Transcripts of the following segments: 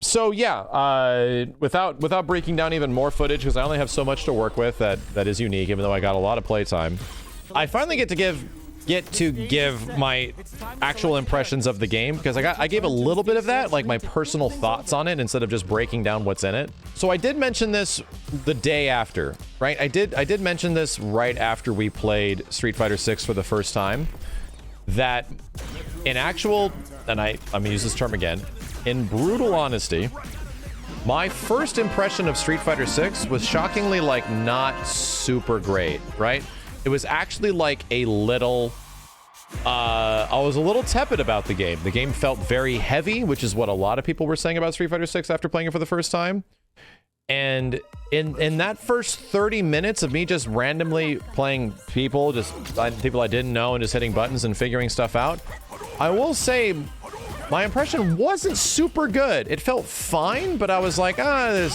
So yeah, without breaking down even more footage, because I only have so much to work with that is unique, even though I got a lot of playtime, I finally get to give my actual impressions of the game, because I gave a little bit of that, like my personal thoughts on it, instead of just breaking down what's in it. So I did mention this the day after, right? I did mention this right after we played Street Fighter 6 for the first time, that in actual, and I'm gonna use this term again, in brutal honesty, my first impression of Street Fighter 6 was shockingly like not super great, right? It was actually like a little, I was a little tepid about the game. The game felt very heavy, which is what a lot of people were saying about Street Fighter 6 after playing it for the first time. And in that first 30 minutes of me just randomly playing people I didn't know, and just hitting buttons and figuring stuff out, I will say my impression wasn't super good. It felt fine, but I was like, I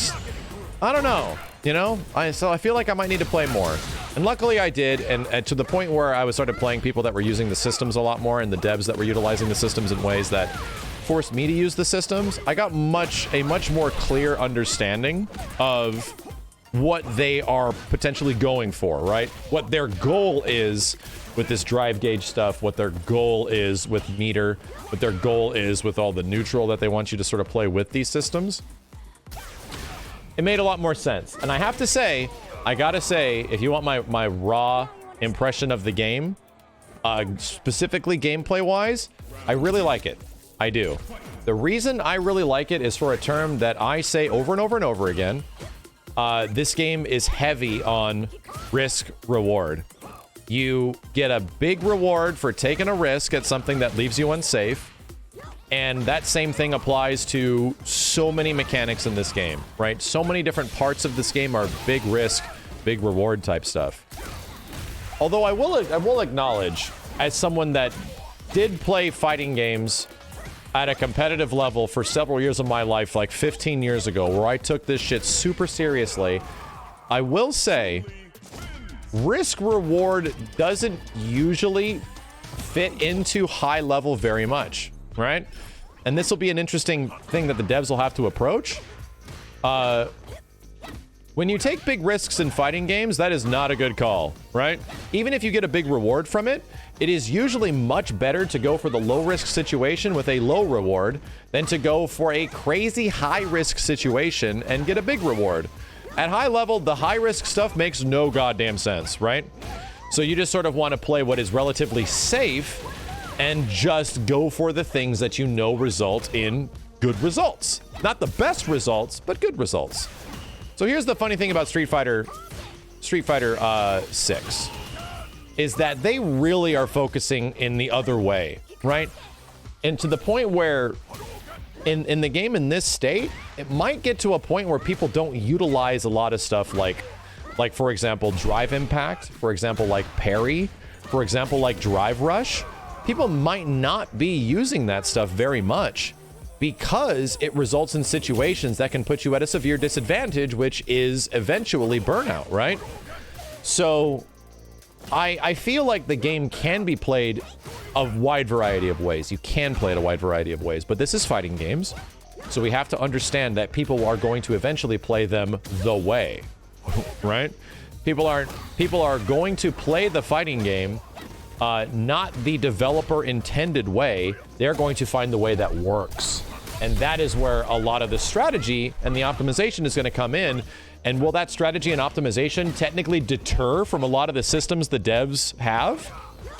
don't know, you know? So I feel like I might need to play more. And luckily I did, and to the point where I started playing people that were using the systems a lot more, and the devs that were utilizing the systems in ways that forced me to use the systems, I got a much more clear understanding of what they are potentially going for, right? What their goal is with this drive gauge stuff, what their goal is with meter, what their goal is with all the neutral that they want you to sort of play with these systems. It made a lot more sense. And I have to say, I gotta say, if you want my raw impression of the game, specifically gameplay-wise, I really like it. I do. The reason I really like it is for a term that I say over and over and over again. This game is heavy on risk-reward. You get a big reward for taking a risk at something that leaves you unsafe. And that same thing applies to so many mechanics in this game, right? So many different parts of this game are big risk, big reward type stuff. Although I will acknowledge, as someone that did play fighting games at a competitive level for several years of my life, like 15 years ago, where I took this shit super seriously, I will say risk reward doesn't usually fit into high level very much, right? And this will be an interesting thing that the devs will have to approach. When you take big risks in fighting games, that is not a good call, right? Even if you get a big reward from it, it is usually much better to go for the low-risk situation with a low reward than to go for a crazy high-risk situation and get a big reward. At high level, the high-risk stuff makes no goddamn sense, right? So you just sort of want to play what is relatively safe and just go for the things that you know result in good results. Not the best results, but good results. So here's the funny thing about Street Fighter 6. Is that they really are focusing in the other way, right? And to the point where in the game in this state, it might get to a point where people don't utilize a lot of stuff like for example, drive impact, for example, like parry, for example, like drive rush. People might not be using that stuff very much because it results in situations that can put you at a severe disadvantage, which is eventually burnout, right? So I feel like the game can be played a wide variety of ways. You can play it a wide variety of ways, but this is fighting games. So we have to understand that people are going to eventually play them the way, right? People are going to play the fighting game, not the developer intended way. They're going to find the way that works. And that is where a lot of the strategy and the optimization is going to come in. And will that strategy and optimization technically deter from a lot of the systems the devs have?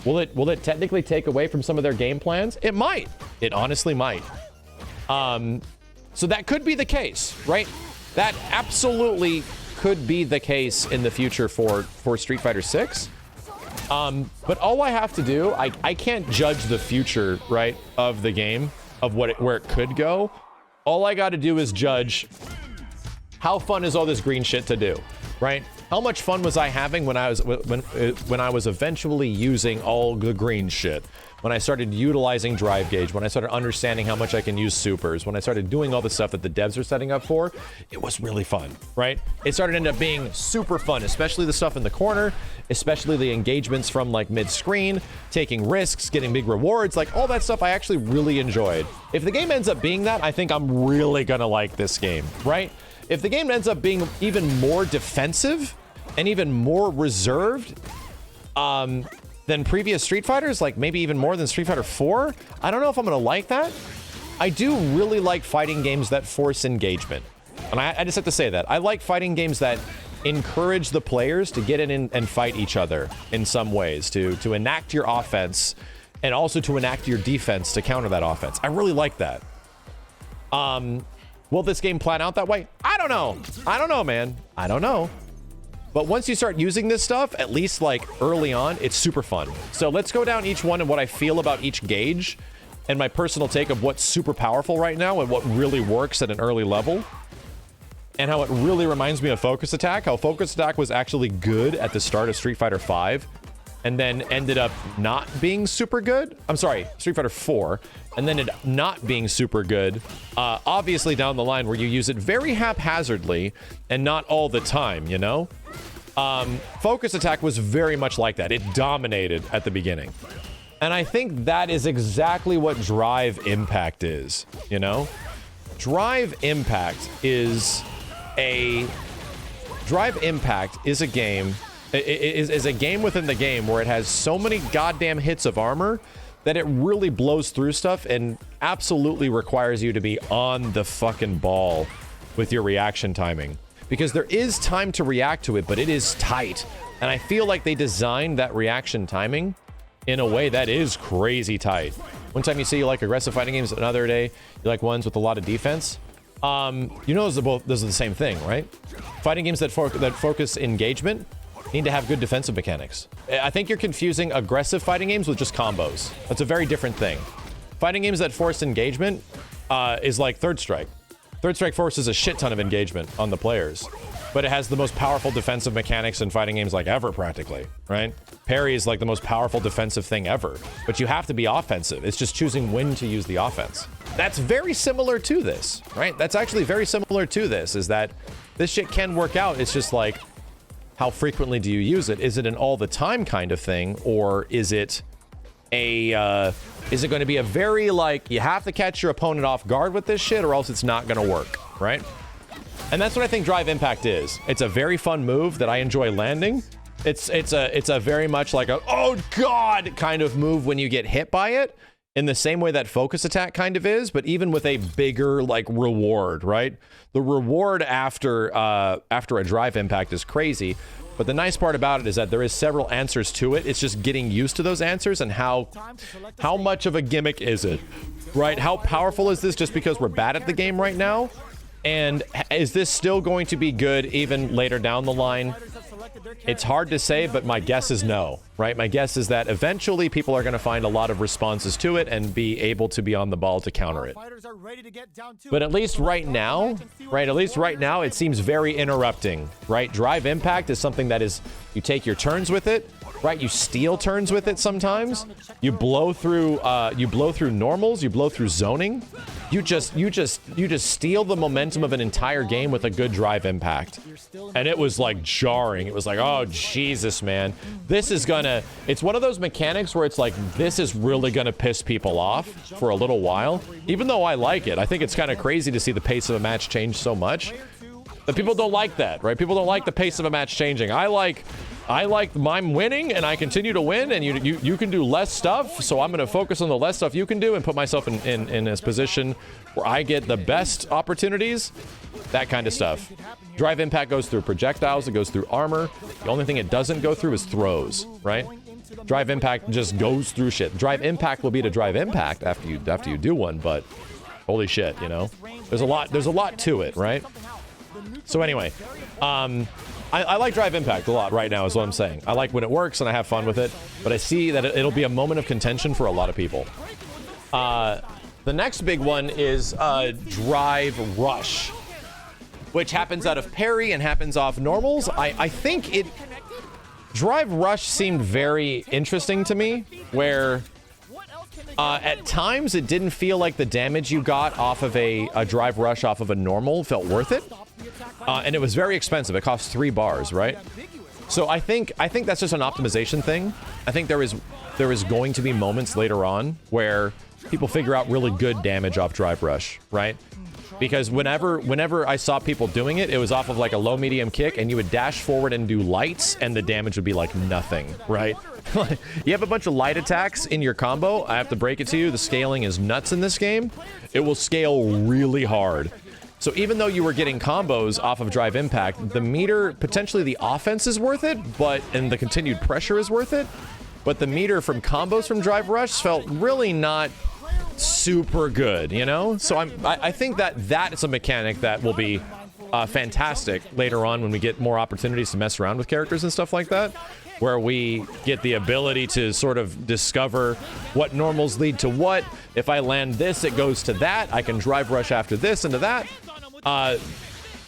Will it technically take away from some of their game plans? It might. It honestly might. So that could be the case, right? That absolutely could be the case in the future for Street Fighter 6. But all I have to do, I can't judge the future, right, of the game, of where it could go. All I got to do is judge how fun is all this green shit to do, right? How much fun was I having when I was eventually using all the green shit? when I started utilizing drive gauge, when I started understanding how much I can use supers, when I started doing all the stuff that the devs are setting up for, it was really fun, right? It started to end up being super fun, especially the stuff in the corner, especially the engagements from like mid-screen, taking risks, getting big rewards, like all that stuff I actually really enjoyed. If the game ends up being that, I think I'm really gonna like this game, right? If the game ends up being even more defensive and even more reserved, than previous Street Fighters, like maybe even more than Street Fighter 4. I don't know if I'm gonna like that. I do really like fighting games that force engagement. And I just have to say that. I like fighting games that encourage the players to get in and fight each other in some ways, to enact your offense and also to enact your defense to counter that offense. I really like that. Will this game plan out that way? I don't know. I don't know, man. I don't know. But once you start using this stuff, at least like early on, it's super fun. So let's go down each one and what I feel about each gauge and my personal take of what's super powerful right now and what really works at an early level. And how it really reminds me of Focus Attack. How Focus Attack was actually good at the start of Street Fighter 5 and then ended up not being super good. I'm sorry, Street Fighter 4. And then it not being super good, obviously down the line where you use it very haphazardly and not all the time, you know? Focus Attack was very much like that. It dominated at the beginning. And I think that is exactly what Drive Impact is, you know? Drive Impact is a game, is a game within the game where it has so many goddamn hits of armor that it really blows through stuff and absolutely requires you to be on the fucking ball with your reaction timing. Because there is time to react to it, but it is tight. And I feel like they designed that reaction timing in a way that is crazy tight. One time you see like aggressive fighting games, another day you like ones with a lot of defense. You know those are the same thing, right? Fighting games that focus engagement need to have good defensive mechanics. I think you're confusing aggressive fighting games with just combos. That's a very different thing. Fighting games that force engagement is like Third Strike. Third Strike forces a shit ton of engagement on the players, but it has the most powerful defensive mechanics in fighting games like ever, practically, right? Parry is like the most powerful defensive thing ever, but you have to be offensive. It's just choosing when to use the offense. That's very similar to this, right? That's actually very similar to this, is that this shit can work out. It's just like, how frequently do you use it? Is it an all the time kind of thing, or is it is it going to be a very, like, you have to catch your opponent off guard with this shit or else it's not going to work, right? And that's what I think Drive Impact is. It's a very fun move that I enjoy landing. It's a very much like a, oh god, kind of move when you get hit by it, in the same way that Focus Attack kind of is, but even with a bigger, like, reward, right? The reward after a Drive Impact is crazy. But the nice part about it is that there is several answers to it. It's just getting used to those answers and how much of a gimmick is it, right? How powerful is this just because we're bad at the game right now? And is this still going to be good even later down the line? It's hard to say, but my guess is no, right? My guess is that eventually people are going to find a lot of responses to it and be able to be on the ball to counter it. But at least right now, right? At least right now, it seems very interrupting, right? Drive Impact is something that is, you take your turns with it, right? You steal turns with it sometimes. You blow through normals, you blow through zoning. You just steal the momentum of an entire game with a good Drive Impact. And it was like jarring. It was like, oh Jesus, man. This is gonna, it's one of those mechanics where it's like, this is really gonna piss people off for a little while. Even though I like it. I think it's kind of crazy to see the pace of a match change so much. But people don't like that, right? People don't like the pace of a match changing. I like I'm winning and I continue to win, and you can do less stuff, so I'm going to focus on the less stuff you can do and put myself in this position where I get the best opportunities, that kind of stuff. Drive Impact goes through projectiles, it goes through armor. The only thing it doesn't go through is throws, right? Drive Impact just goes through shit. Drive Impact will be to Drive Impact after you do one, but holy shit, you know? There's a lot to it, right? So anyway, I like Drive Impact a lot right now is what I'm saying. I like when it works and I have fun with it, but I see that it'll be a moment of contention for a lot of people. The next big one is Drive Rush, which happens out of Parry and happens off normals. I think Drive Rush seemed very interesting to me, where At times, it didn't feel like the damage you got off of a drive rush off of a normal felt worth it. And it was very expensive. It cost 3 bars, right? So I think that's just an optimization thing. I think there is going to be moments later on where people figure out really good damage off drive rush, right? Because whenever I saw people doing it, it was off of like a low medium kick, and you would dash forward and do lights, and the damage would be like nothing, right? You have a bunch of light attacks in your combo. I have to break it to you, the scaling is nuts in this game. It will scale really hard. So even though you were getting combos off of drive impact, the meter, potentially the offense is worth it, and the continued pressure is worth it. But the meter from combos from drive rush felt really not super good, you know? So I think that is a mechanic that will be fantastic later on when we get more opportunities to mess around with characters and stuff like that, where we get the ability to sort of discover what normals lead to what. If I land this, it goes to that. I can drive rush after this into that.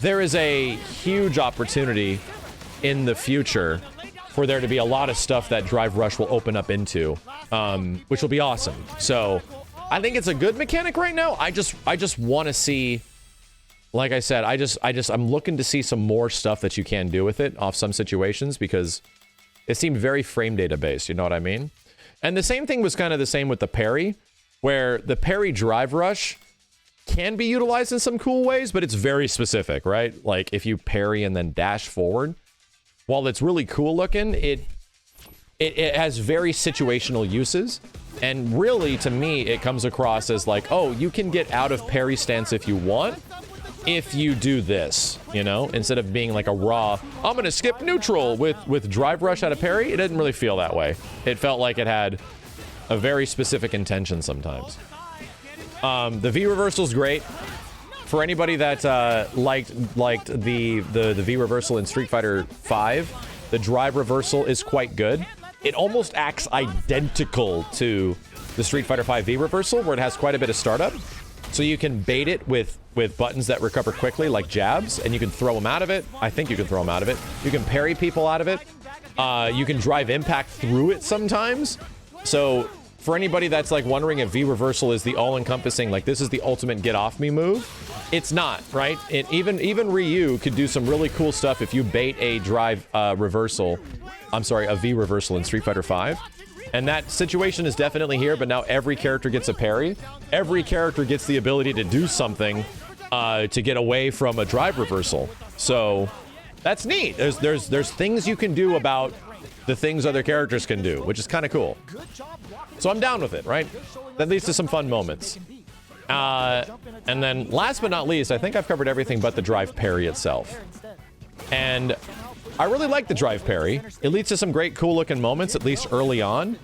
There is a huge opportunity in the future for there to be a lot of stuff that drive rush will open up into, which will be awesome. So I think it's a good mechanic right now. I just want to see, like I said, I'm looking to see some more stuff that you can do with it off some situations, because it seemed very frame data based, you know what I mean? And the same thing was kind of the same with the parry, where the parry drive rush can be utilized in some cool ways, but it's very specific, right? Like if you parry and then dash forward, while it's really cool looking, it has very situational uses. And really, to me, it comes across as like, oh, you can get out of parry stance if you want, if you do this, you know, instead of being like a raw, I'm gonna skip neutral with drive rush out of parry. It didn't really feel that way. It felt like it had a very specific intention sometimes. The V reversal's great. For anybody that liked the V reversal in Street Fighter V, the drive reversal is quite good. It almost acts identical to the Street Fighter V V reversal, where it has quite a bit of startup. So you can bait it with buttons that recover quickly, like jabs, and you can throw them out of it. I think you can throw them out of it. You can parry people out of it. You can drive impact through it sometimes. So for anybody that's like wondering if V reversal is the all-encompassing, like this is the ultimate get off me move, it's not, right? Even Ryu could do some really cool stuff if you bait a drive reversal. I'm sorry, a V reversal in Street Fighter V. And that situation is definitely here, but now every character gets a parry. Every character gets the ability to do something to get away from a drive reversal. So that's neat. There's things you can do about the things other characters can do, which is kind of cool. So I'm down with it, right? That leads to some fun moments. And then last but not least, I think I've covered everything but the drive parry itself. And I really like the drive parry. It leads to some great cool looking moments, at least early on.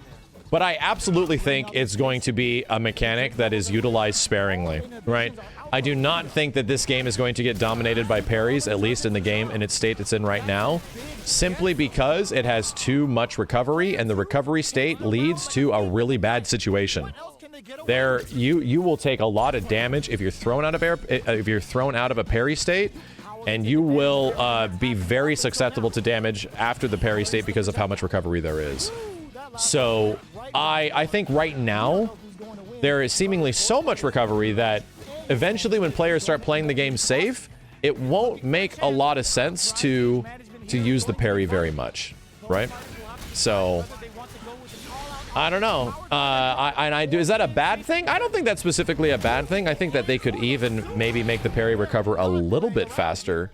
But I absolutely think it's going to be a mechanic that is utilized sparingly, right? I do not think that this game is going to get dominated by parries, at least in the game in its state it's in right now, simply because it has too much recovery, and the recovery state leads to a really bad situation. You will take a lot of damage if you're thrown out of a parry state, and you will be very susceptible to damage after the parry state because of how much recovery there is. So I think right now there is seemingly so much recovery that eventually when players start playing the game safe, it won't make a lot of sense to use the parry very much, right? So I don't know. Is that a bad thing? I don't think that's specifically a bad thing. I think that they could even maybe make the parry recover a little bit faster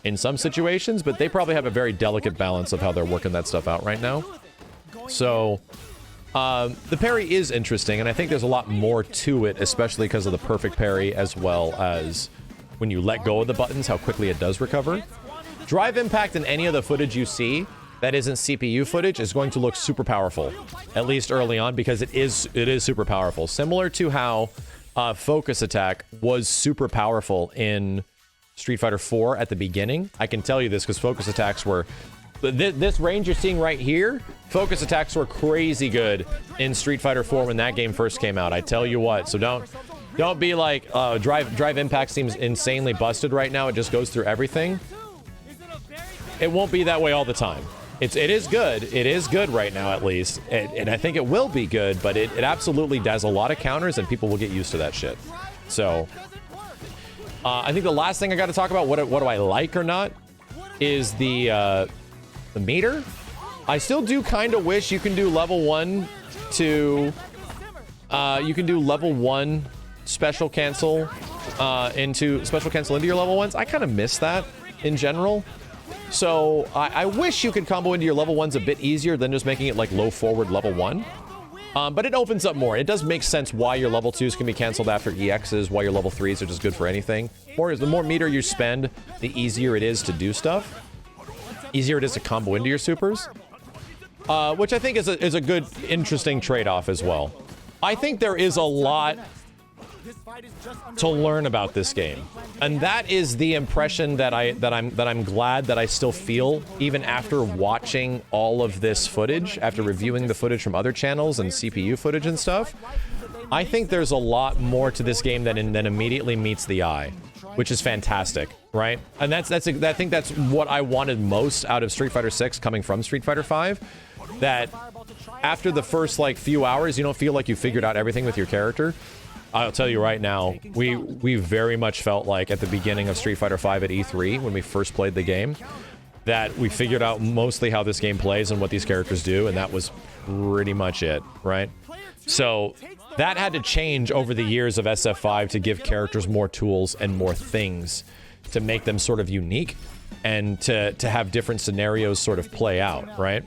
in some situations, but they probably have a very delicate balance of how they're working that stuff out right now. So the parry is interesting, and I think there's a lot more to it, especially because of the perfect parry, as well as when you let go of the buttons, how quickly it does recover. Drive impact in any of the footage you see that isn't CPU footage is going to look super powerful, at least early on, because it is super powerful. Similar to how focus attack was super powerful in Street Fighter IV at the beginning. I can tell you this because focus attacks were... This range you're seeing right here, focus attacks were crazy good in Street Fighter IV when that game first came out. I tell you what. So don't be like, drive impact seems insanely busted right now. It just goes through everything. It won't be that way all the time. it is good. It is good right now, at least. And I think it will be good, but it absolutely does a lot of counters, and people will get used to that shit. So, I think the last thing I got to talk about, what do I like or not, is the meter. I still do kind of wish you can do level 1 to... you can do level 1 special cancel into your level 1s. I kind of miss that in general. So I wish you could combo into your level 1s a bit easier than just making it like low forward level 1. But it opens up more. It does make sense why your level 2s can be canceled after EXs, why your level 3s are just good for anything. The more meter you spend, the easier it is to do stuff. Easier it is to combo into your supers. Which I think is a good, interesting trade-off as well. I think there is a lot to learn about this game, and that is the impression that I'm glad that I still feel even after watching all of this footage, after reviewing the footage from other channels and CPU footage and stuff. I think there's a lot more to this game than immediately meets the eye, which is fantastic, right? And I think that's what I wanted most out of Street Fighter 6 coming from Street Fighter 5. That after the first like few hours, you don't feel like you figured out everything with your character. I'll tell you right now, we very much felt like at the beginning of Street Fighter 5 at E3 when we first played the game that we figured out mostly how this game plays and what these characters do, and that was pretty much it, right? So that had to change over the years of SF5 to give characters more tools and more things to make them sort of unique and to have different scenarios sort of play out, right?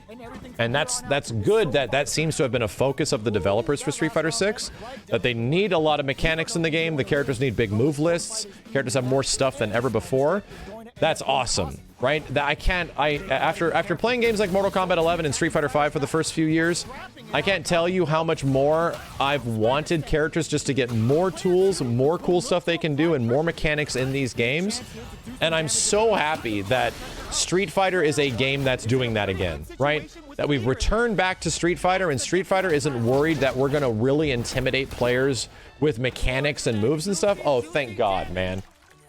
And that's good that seems to have been a focus of the developers for Street Fighter 6, that they need a lot of mechanics in the game. The characters need big move lists. Characters have more stuff than ever before. That's awesome, right? After playing games like Mortal Kombat 11 and Street Fighter 5 for the first few years, I can't tell you how much more I've wanted characters just to get more tools, more cool stuff they can do, and more mechanics in these games. And I'm so happy that Street Fighter is a game that's doing that again, right? That we've returned back to Street Fighter, and Street Fighter isn't worried that we're gonna really intimidate players with mechanics and moves and stuff. Oh, thank God, man.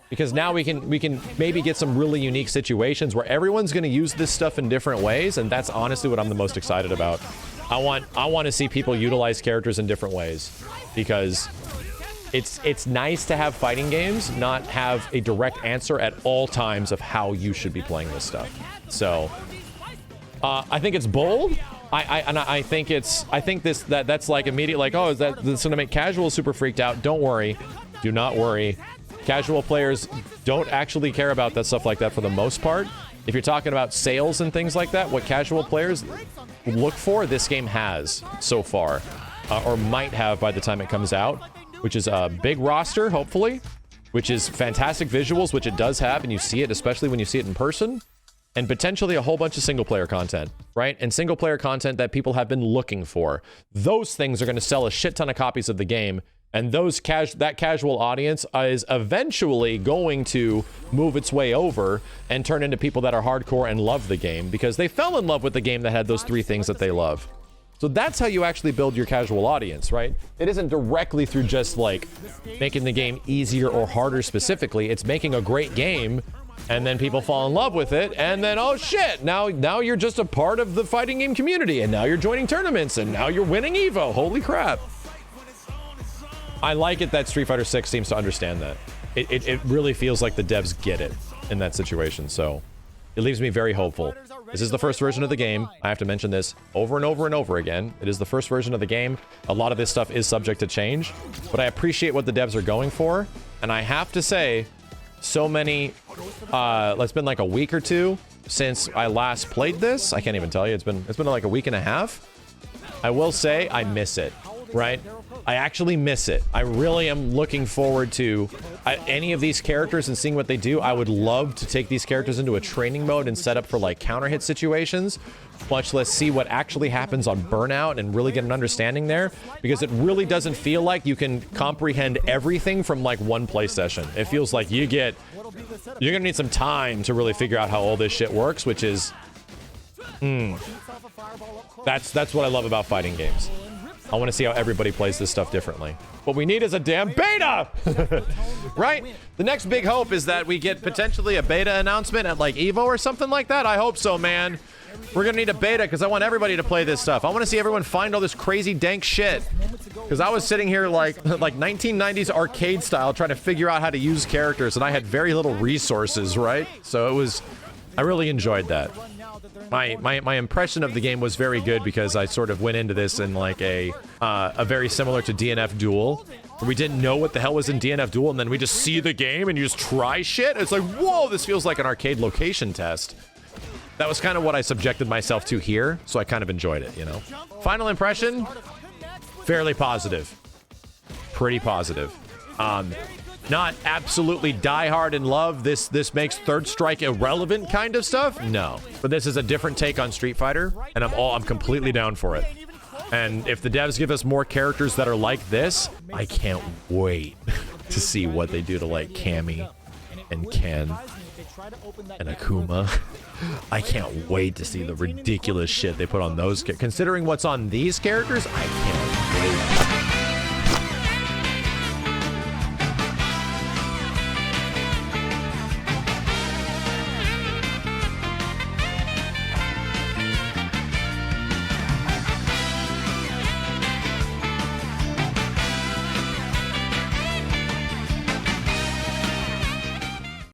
Because now we can maybe get some really unique situations where everyone's gonna use this stuff in different ways, and that's honestly what I'm the most excited about. I want to see people utilize characters in different ways, because it's nice to have fighting games not have a direct answer at all times of how you should be playing this stuff. So I think it's bold. I think that's like immediate, like, oh, is that's gonna make casual super freaked out? Don't worry, do not worry. Casual players don't actually care about that stuff like that for the most part. If you're talking about sales and things like that, what casual players look for, this game has so far, or might have by the time it comes out, which is a big roster, hopefully, which is fantastic visuals, which it does have, and you see it, especially when you see it in person, and potentially a whole bunch of single-player content, right? And single-player content that people have been looking for. Those things are going to sell a shit ton of copies of the game, and that casual audience is eventually going to move its way over and turn into people that are hardcore and love the game because they fell in love with the game that had those three things that they love. So that's how you actually build your casual audience, right? It isn't directly through just like making the game easier or harder specifically. It's making a great game, and then people fall in love with it, and then, oh shit, now you're just a part of the fighting game community, and now you're joining tournaments, and now you're winning Evo. Holy crap. I like it that Street Fighter 6 seems to understand that. It really feels like the devs get it in that situation, so it leaves me very hopeful. This is the first version of the game. I have to mention this over and over and over again. It is the first version of the game. A lot of this stuff is subject to change, but I appreciate what the devs are going for, and I have to say, so many, it's been like a week or two since I last played this. I can't even tell you. It's been like a week and a half. I will say I miss it, right? I actually miss it. I really am looking forward to any of these characters and seeing what they do. I would love to take these characters into a training mode and set up for like counter hit situations, much less see what actually happens on Burnout and really get an understanding there, because it really doesn't feel like you can comprehend everything from like one play session. It feels like you're gonna need some time to really figure out how all this shit works, which is that's what I love about fighting games. I want to see how everybody plays this stuff differently. What we need is a damn beta! Right? The next big hope is that we get potentially a beta announcement at like EVO or something like that. I hope so, man. We're gonna need a beta because I want everybody to play this stuff. I want to see everyone find all this crazy dank shit. Because I was sitting here like 1990s arcade style trying to figure out how to use characters, and I had very little resources, right? So it was... I really enjoyed that. My impression of the game was very good because I sort of went into this in like a very similar to DNF Duel, where we didn't know what the hell was in DNF Duel, and then we just see the game and you just try shit. It's like, whoa, this feels like an arcade location test. That was kind of what I subjected myself to here, so I kind of enjoyed it, you know? Final impression, fairly positive. Pretty positive. Not absolutely die hard in love, this makes Third Strike irrelevant kind of stuff, no. But this is a different take on Street Fighter, and I'm completely down for it. And if the devs give us more characters that are like this, I can't wait to see what they do to like Cammy and Ken and Akuma. I can't wait to see the ridiculous shit they put on those. Considering what's on these characters, I can't wait.